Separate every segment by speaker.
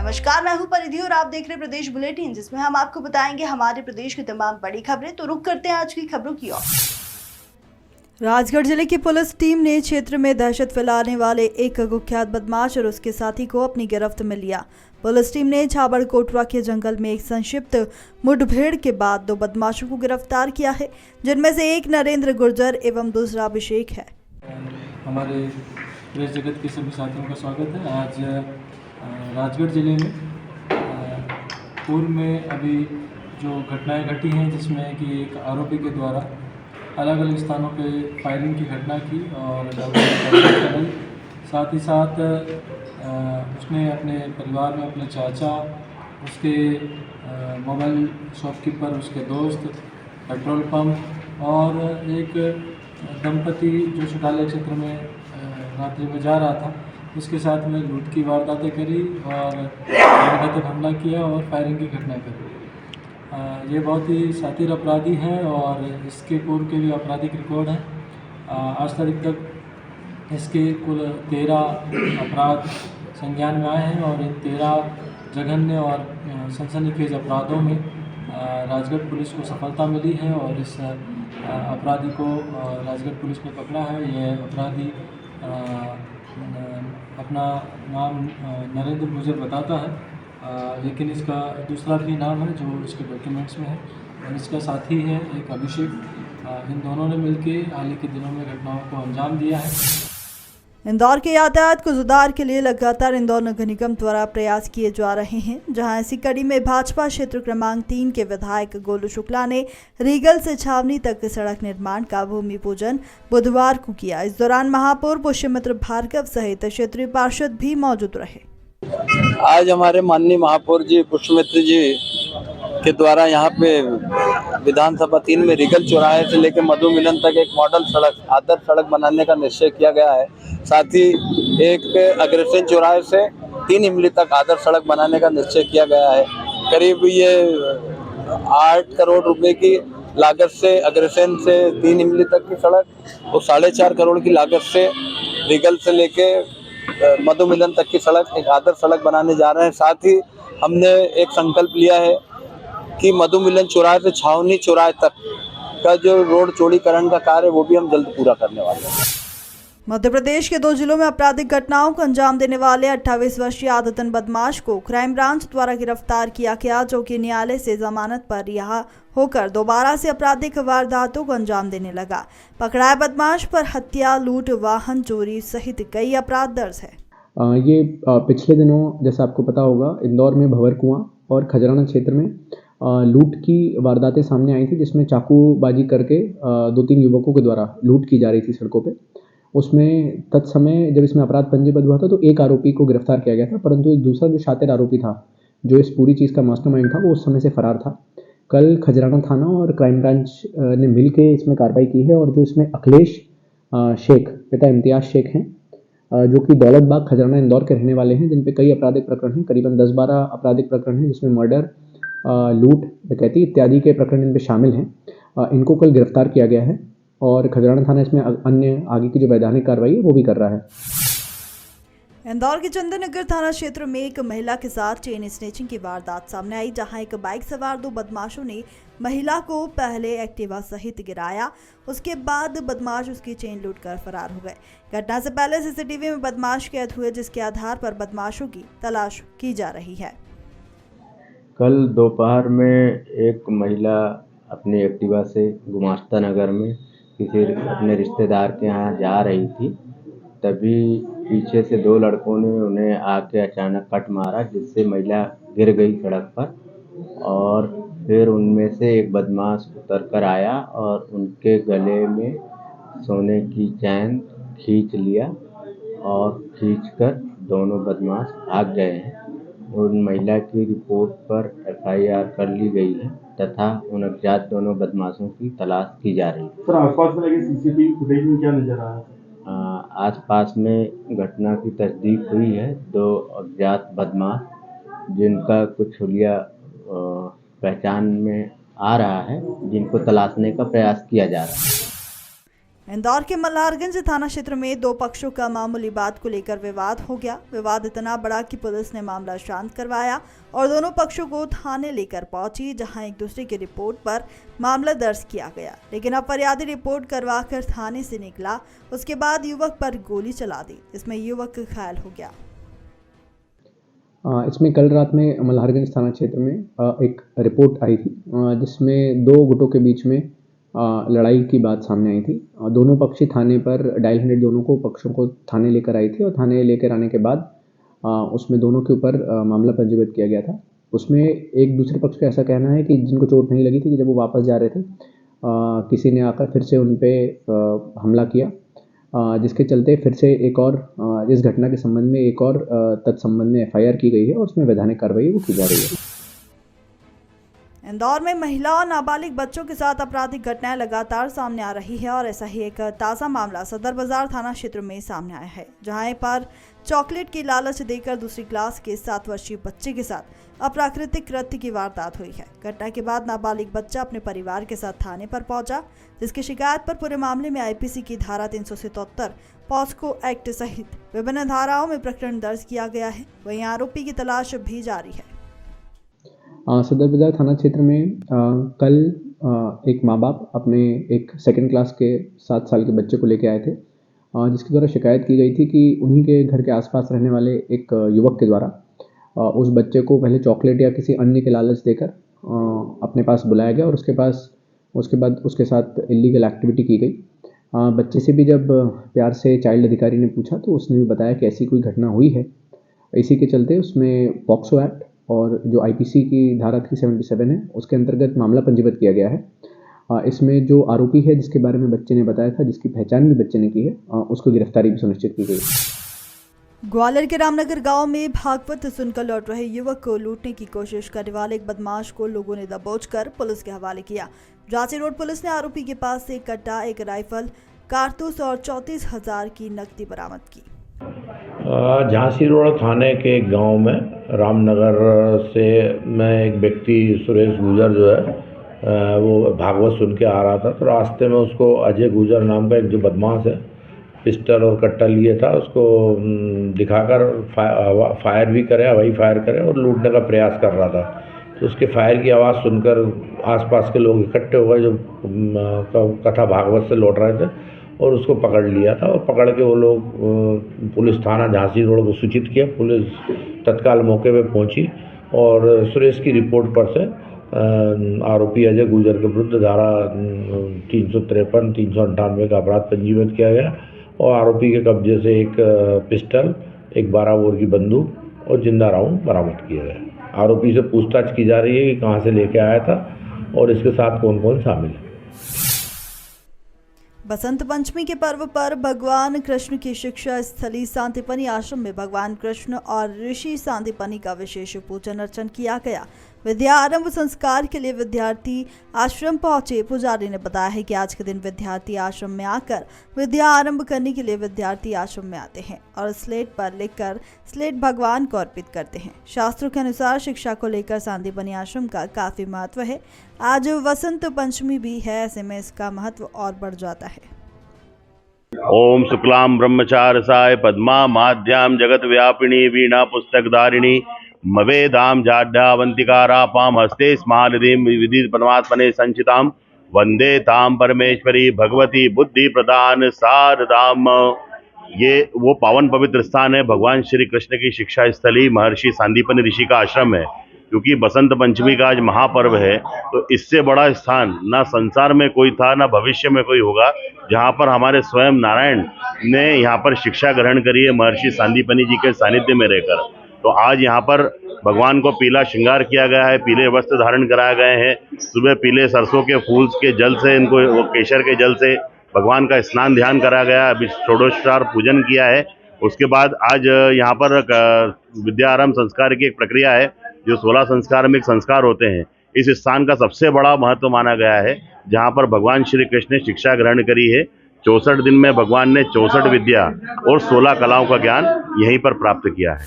Speaker 1: नमस्कार, मैं हूं परिधि और आप देख रहे हैं प्रदेश बुलेटिन, जिसमें हम आपको बताएंगे हमारे प्रदेश की तमाम बड़ी खबरें। तो रुक करते हैं आज की खबरों की ओर। राजगढ़ जिले की पुलिस टीम ने क्षेत्र में दहशत फैलाने वाले एक कुख्यात बदमाश और उसके साथी को अपनी गिरफ्त में लिया। पुलिस टीम ने छाबड़ कोटवा के जंगल में एक संक्षिप्त मुठभेड़ के बाद 2 बदमाशों को गिरफ्तार किया है, जिनमें से एक नरेंद्र गुर्जर एवं दूसरा अभिषेक है।
Speaker 2: हमारे प्रेस जगत के सभी साथियों का स्वागत है। आज राजगढ़ जिले में पूर्व में अभी जो घटनाएं घटी हैं, जिसमें कि एक आरोपी के द्वारा अलग अलग स्थानों पे फायरिंग की घटना की और साथ ही साथ उसने अपने परिवार में अपने चाचा, उसके मोबाइल शॉपकीपर, उसके दोस्त, पेट्रोल पंप और एक दंपति जो सुटाले क्षेत्र में रात्रि में जा रहा था, उसके साथ में लूट की वारदातें करी और तक हमला किया और फायरिंग की घटना करी। ये बहुत ही शातिर अपराधी है और इसके पूर्व के भी आपराधिक रिकॉर्ड हैं। आज तारीख तक इसके कुल 13 अपराध संज्ञान में आए हैं और इन 13 जघन्य और सनसनीखेज अपराधों में राजगढ़ पुलिस को सफलता मिली है और इस अपराधी को राजगढ़ पुलिस ने पकड़ा है। यह अपराधी अपना नाम नरेंद्र गुर्जर बताता है, लेकिन इसका दूसरा भी नाम है जो इसके डॉक्यूमेंट्स में है और इसका साथी है एक अभिषेक। इन दोनों ने मिलकर हाल ही के दिनों में घटनाओं को अंजाम दिया है।
Speaker 1: इंदौर के यातायात को सुधार के लिए लगातार इंदौर नगर निगम द्वारा प्रयास किए जा रहे हैं, जहां ऐसी कड़ी में भाजपा क्षेत्र क्रमांक 3 के विधायक गोलू शुक्ला ने रीगल से छावनी तक सड़क निर्माण का भूमि पूजन बुधवार को किया। इस दौरान महापौर पुष्यमित्र भार्गव सहित क्षेत्रीय पार्षद भी मौजूद रहे।
Speaker 3: आज हमारे माननीय महापौर जी पुष्यमित्र जी के द्वारा यहाँ पे विधानसभा 3 में रीगल चौराहे से लेकर मधु मिलन तक एक मॉडल सड़क, आदर्श सड़क बनाने का निश्चय किया गया है। साथ ही एक अग्रसेन चौराहे से 3 इमली तक आदर्श सड़क बनाने का निश्चय किया गया है। करीब ये 8 करोड़ रुपए की लागत से अग्रसेन से 3 इमली तक की सड़क और 4.5 करोड़ की लागत से रीगल से लेके मधु मिलन तक की सड़क, एक आदर्श सड़क बनाने जा रहे हैं। साथ ही हमने एक संकल्प लिया है कि मधु मिलन चौराहे से छावनी चौराहे तक का जो रोड चौड़ीकरण का कार्य है वो भी हम जल्द पूरा करने वाले हैं।
Speaker 1: मध्य प्रदेश के 2 जिलों में आपराधिक घटनाओं को अंजाम देने वाले 28 वर्षीय आदतन बदमाश को क्राइम ब्रांच द्वारा गिरफ्तार किया गया, जो कि न्यायालय से जमानत पर रिहा होकर दोबारा से आपराधिक वारदातों को अंजाम देने लगा। पकड़ाए बदमाश पर हत्या, लूट, वाहन चोरी सहित कई अपराध दर्ज है।
Speaker 4: ये पिछले दिनों जैसा आपको पता होगा, इंदौर में भंवर कुआं और खजराना क्षेत्र में लूट की वारदातें सामने आई थी, जिसमें चाकूबाजी करके 2-3 युवकों के द्वारा लूट की जा रही थी सड़कों पे। उसमें तत्समय जब इसमें अपराध पंजीबद्ध हुआ था तो एक आरोपी को गिरफ्तार किया गया था, परंतु एक दूसरा जो शातिर आरोपी था, जो इस पूरी चीज़ का मास्टरमाइंड था, वो उस समय से फरार था। कल खजराना थाना और क्राइम ब्रांच ने मिल के इसमें कार्रवाई की है और जो इसमें अखिलेश शेख पिता इम्तियाज़ शेख हैं, जो कि दौलतबाग खजराना इंदौर के रहने वाले हैं, जिन पे कई आपराधिक प्रकरण हैं, करीबन 10-12 आपराधिक प्रकरण हैं, जिसमें मर्डर, लूट, डकैती इत्यादि के प्रकरण इन पे शामिल हैं। इनको कल गिरफ्तार किया गया है और खजराना थाना इसमें अन्य आगे की जो वैधानिक कार्रवाई है वो भी कर रहा है।
Speaker 1: इंदौर के चंदननगर थाना क्षेत्र में एक महिला के साथ चेन स्नेचिंग की वारदात सामने आई, जहां एक बाइक सवार 2 बदमाशों ने महिला को पहले एक्टिवा सहित गिराया, उसके बाद बदमाश उसकी चेन लूटकर फरार हो गए। घटना से पहले सीसीटीवी में बदमाश कैद हुए, जिसके आधार पर बदमाशों की तलाश की जा रही है।
Speaker 5: कल दोपहर में एक महिला अपनी एक्टिवा से गुमास्ता नगर में किसी अपने रिश्तेदार के यहाँ जा रही थी, तभी पीछे से 2 लड़कों ने उन्हें आके अचानक कट मारा, जिससे महिला गिर गई सड़क पर और फिर उनमें से एक बदमाश उतर कर आया और उनके गले में सोने की चैन खींच लिया और खींचकर दोनों बदमाश भाग गए हैं। उन महिला की रिपोर्ट पर FIR कर ली गई है तथा उन अज्ञात दोनों बदमाशों की तलाश की जा रही है।
Speaker 6: सर, आसपास में लगे CCTV फुटेज में क्या नजर आया?
Speaker 5: आसपास में घटना की तस्दीक हुई है। 2 अज्ञात बदमाश जिनका कुछ हुलिया पहचान में आ रहा है, जिनको तलाशने का प्रयास किया जा रहा है।
Speaker 1: इंदौर के मल्हारगंज थाना क्षेत्र में दो पक्षों का मामूली बात को लेकर विवाद हो गया। विवाद इतना बड़ा कि पुलिस ने मामला शांत करवाया और दोनों पक्षों को थाने लेकर पहुंची, जहां एक दूसरे की रिपोर्ट पर मामला दर्ज किया गया। लेकिन अब फरियादी रिपोर्ट करवाकर थाने से निकला, उसके बाद युवक पर गोली चला दी, जिसमें युवक घायल हो गया।
Speaker 4: इसमें कल रात में मल्हारगंज थाना क्षेत्र में एक रिपोर्ट आई थी, जिसमें दो गुटों के बीच में लड़ाई की बात सामने आई थी। दोनों पक्षी थाने पर डायल 100 दोनों को पक्षों को थाने लेकर आई थी और थाने लेकर आने के बाद उसमें दोनों के ऊपर मामला पंजीबद्ध किया गया था। उसमें एक दूसरे पक्ष का ऐसा कहना है कि जिनको चोट नहीं लगी थी, कि जब वो वापस जा रहे थे किसी ने आकर फिर से उन पर हमला किया, जिसके चलते फिर से एक और इस घटना के संबंध में एक और तत्संबंध में FIR की गई है और उसमें वैधानिक कार्रवाई वो की जा रही है।
Speaker 1: इंदौर में महिला और नाबालिग बच्चों के साथ आपराधिक घटनाएं लगातार सामने आ रही है और ऐसा ही एक ताज़ा मामला सदर बाजार थाना क्षेत्र में सामने आया है, जहां पर चॉकलेट की लालच देकर दूसरी क्लास के 7 वर्षीय बच्चे के साथ अप्राकृतिक कृत्य की वारदात हुई है। घटना के बाद नाबालिग बच्चा अपने परिवार के साथ थाने पर पहुंचा, जिसकी शिकायत पर पूरे मामले में IPC की धारा 377, पॉस्को एक्ट सहित विभिन्न धाराओं में प्रकरण दर्ज किया गया है। वहीं आरोपी की तलाश भी जारी है।
Speaker 4: सदर बाजार थाना क्षेत्र में कल एक माँ बाप अपने एक 2nd क्लास के 7 साल के बच्चे को लेके आए थे, जिसके द्वारा शिकायत की गई थी कि उन्हीं के घर के आसपास रहने वाले एक युवक के द्वारा उस बच्चे को पहले चॉकलेट या किसी अन्य के लालच देकर अपने पास बुलाया गया और उसके बाद उसके साथ इलीगल एक्टिविटी की गई। बच्चे से भी जब प्यार से चाइल्ड अधिकारी ने पूछा तो उसने भी बताया कि ऐसी कोई घटना हुई है। इसी के चलते उसमें पॉक्सो एक्ट और जो IPC की धारा 377 है उसके अंतर्गत मामला पंजीबद्ध किया गया है। इसमें जो आरोपी है, जिसके बारे में बच्चे ने बताया था, जिसकी पहचान भी बच्चे ने की है, उसको गिरफ्तारी भी सुनिश्चित की गई।
Speaker 1: ग्वालियर के रामनगर गांव में भागवत सुनकर लौट रहे युवक को लूटने की कोशिश करने वाले एक बदमाश को लोगों ने दबोचकर पुलिस के हवाले किया। झांसी रोड पुलिस ने आरोपी के पास से एक कट्टा, एक राइफल, कारतूस और 34,000 की नकदी बरामद की।
Speaker 7: झांसी रोड थाने के गांव में रामनगर से मैं एक व्यक्ति सुरेश गुजर जो है वो भागवत सुन के आ रहा था, तो रास्ते में उसको अजय गुजर नाम का एक जो बदमाश है पिस्टल और कट्टा लिए था, उसको दिखाकर फायर भी करे, हवाई फायर करे और लूटने का प्रयास कर रहा था। तो उसके फायर की आवाज़ सुनकर आसपास के लोग इकट्ठे हो गए जो कथा भागवत से लौट रहे थे और उसको पकड़ लिया था। और पकड़ के वो लोग पुलिस थाना झांसी रोड को सूचित किया। पुलिस तत्काल मौके पे पहुंची और सुरेश की रिपोर्ट पर से आरोपी अजय गुजर के विरुद्ध धारा 353, 398 का अपराध पंजीबद्ध किया गया और आरोपी के कब्जे से एक पिस्टल, एक 12 बोर की बंदूक और जिंदा राउंड बरामद किए गए। आरोपी से पूछताछ की जा रही है कि कहाँ से लेके आया था और इसके साथ कौन कौन शामिल है।
Speaker 1: बसंत पंचमी के पर्व पर भगवान कृष्ण की शिक्षा स्थली सांदीपनि आश्रम में भगवान कृष्ण और ऋषि सांदीपनि का विशेष पूजन अर्चन किया गया। विद्या आरंभ संस्कार के लिए विद्यार्थी आश्रम पहुंचे। पुजारी ने बताया है कि आज के दिन विद्यार्थी आश्रम में आकर विद्या आरंभ करने के लिए विद्यार्थी आश्रम में आते हैं और स्लेट पर लिखकर स्लेट भगवान को अर्पित करते हैं। शास्त्रों के अनुसार शिक्षा को लेकर सांदीपनि आश्रम का काफी महत्व है। आज वसंत पंचमी भी है, ऐसे में इसका महत्व और बढ़ जाता है।
Speaker 8: ओम शुक्लां ब्रह्मचारसाय पद्मा माध्यां जगत व्यापिनी वीणा पुस्तकधारिणी मवेदाम जाड्यावंतिकारापाम हस्ते स्मारदीम विधि परमात्मने संचितां वंदे ताम परमेश्वरी भगवती बुद्धि प्रदान सारदाम। ये वो पावन पवित्र स्थान है, भगवान श्री कृष्ण की शिक्षा स्थली महर्षि सांदीपनि ऋषि का आश्रम है। क्योंकि बसंत पंचमी का आज महापर्व है, तो इससे बड़ा स्थान ना संसार में कोई था ना भविष्य में कोई होगा, जहाँ पर हमारे स्वयं नारायण ने यहाँ पर शिक्षा ग्रहण करी है महर्षि सांदीपनि जी के सानिध्य में रहकर। तो आज यहाँ पर भगवान को पीला श्रृंगार किया गया है, पीले वस्त्र धारण कराए गए हैं। सुबह पीले सरसों के फूल के जल से, इनको वो केशर के जल से भगवान का स्नान ध्यान कराया गया। अभी षोडशोपचार पूजन किया है। उसके बाद आज यहाँ पर विद्या आरंभ संस्कार की एक प्रक्रिया है, जो 16 संस्कार में एक संस्कार होते हैं। इस स्थान का सबसे बड़ा महत्व माना गया है, जहाँ पर भगवान श्री कृष्ण ने शिक्षा ग्रहण करी है। 64 दिन में भगवान ने 64 विद्या और 16 कलाओं का ज्ञान यहीं पर प्राप्त किया है।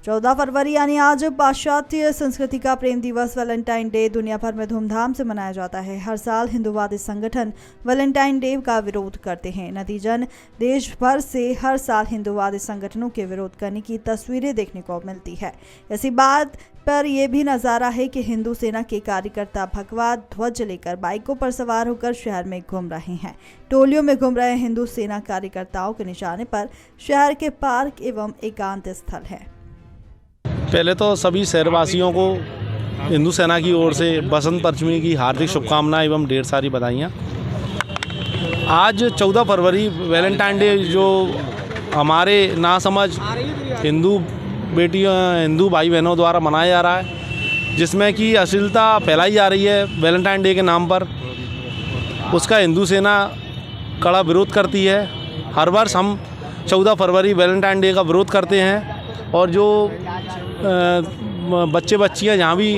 Speaker 1: 14 फरवरी यानी आज पाश्चात्य संस्कृति का प्रेम दिवस वैलेंटाइन डे दुनिया भर में धूमधाम से मनाया जाता है। हर साल हिंदूवादी संगठन वैलेंटाइन डे का विरोध करते हैं। नतीजन देश भर से हर साल हिंदूवादी संगठनों के विरोध करने की तस्वीरें देखने को मिलती है। इसी बात पर यह भी नजारा है कि हिंदू सेना के कार्यकर्ता भगवा ध्वज लेकर बाइकों पर सवार होकर शहर में घूम रहे हैं। टोलियों में घूम रहे हिंदू सेना कार्यकर्ताओं के निशाने पर शहर के पार्क एवं एकांत स्थल है।
Speaker 9: पहले तो सभी शहरवासियों को हिंदू सेना की ओर से बसंत पंचमी की हार्दिक शुभकामनाएं एवं ढेर सारी बधाइयाँ। आज 14 फरवरी वैलेंटाइन डे जो हमारे नासमझ हिंदू हिंदू भाई बहनों द्वारा मनाया जा रहा है, जिसमें कि अश्लीलता फैलाई जा रही है वैलेंटाइन डे के नाम पर। उसका हिंदू सेना कड़ा विरोध करती है। हर वर्ष हम 14 फरवरी वैलेंटाइन डे का विरोध करते हैं और जो बच्चे बच्चियां जहाँ भी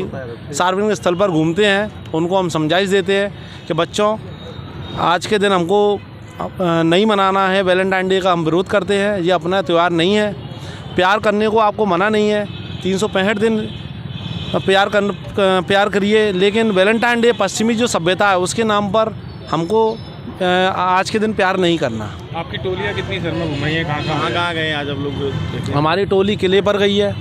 Speaker 9: सार्वजनिक स्थल पर घूमते हैं उनको हम समझाइश देते हैं कि बच्चों, आज के दिन हमको नहीं मनाना है। वैलेंटाइन डे का हम विरोध करते हैं, ये अपना त्यौहार नहीं है। प्यार करने को आपको मना नहीं है, 365 दिन प्यार करिए, लेकिन वैलेंटाइन डे पश्चिमी जो सभ्यता है उसके नाम पर हमको आज के दिन प्यार नहीं करना।
Speaker 6: आपकी टोलियाँ कितनी शहर में घुमाई है, कहाँ गए आज आप लोग?
Speaker 9: हमारी टोली किले पर गई है,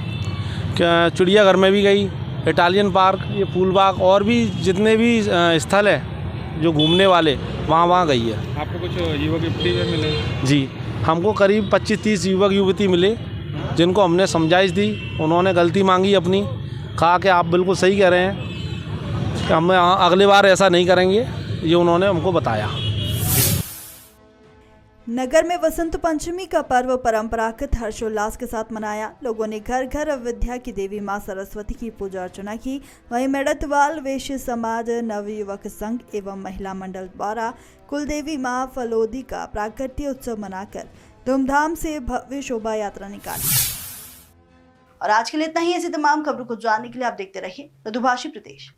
Speaker 9: चिड़ियाघर में भी गई, इटालियन पार्क, ये फूलबाग और भी जितने भी स्थल है जो घूमने वाले वहाँ गई है।
Speaker 6: आपको कुछ युवक युवती मिले? जी,
Speaker 9: हमको करीब 25-30 युवक युवती मिले, जिनको हमने समझाइश दी। उन्होंने गलती मांगी अपनी, कहा कि आप बिल्कुल सही कह रहे हैं कि हम अगली बार ऐसा नहीं करेंगे, ये उन्होंने हमको बताया।
Speaker 1: नगर में वसंत पंचमी का पर्व परंपरागत हर्षोल्लास के साथ मनाया। लोगों ने घर घर विद्या की देवी मां सरस्वती की पूजा अर्चना की। वहीं मेड़तवाल वैश्य समाज, नवयुवक संघ एवं महिला मंडल द्वारा कुलदेवी मां फलोदी का प्राकट्य उत्सव मनाकर धूमधाम से भव्य शोभा यात्रा निकाली। और आज के लिए इतना ही। ऐसी तमाम खबरों को जानने के लिए आप देखते रहिए मधुभाषी प्रदेश।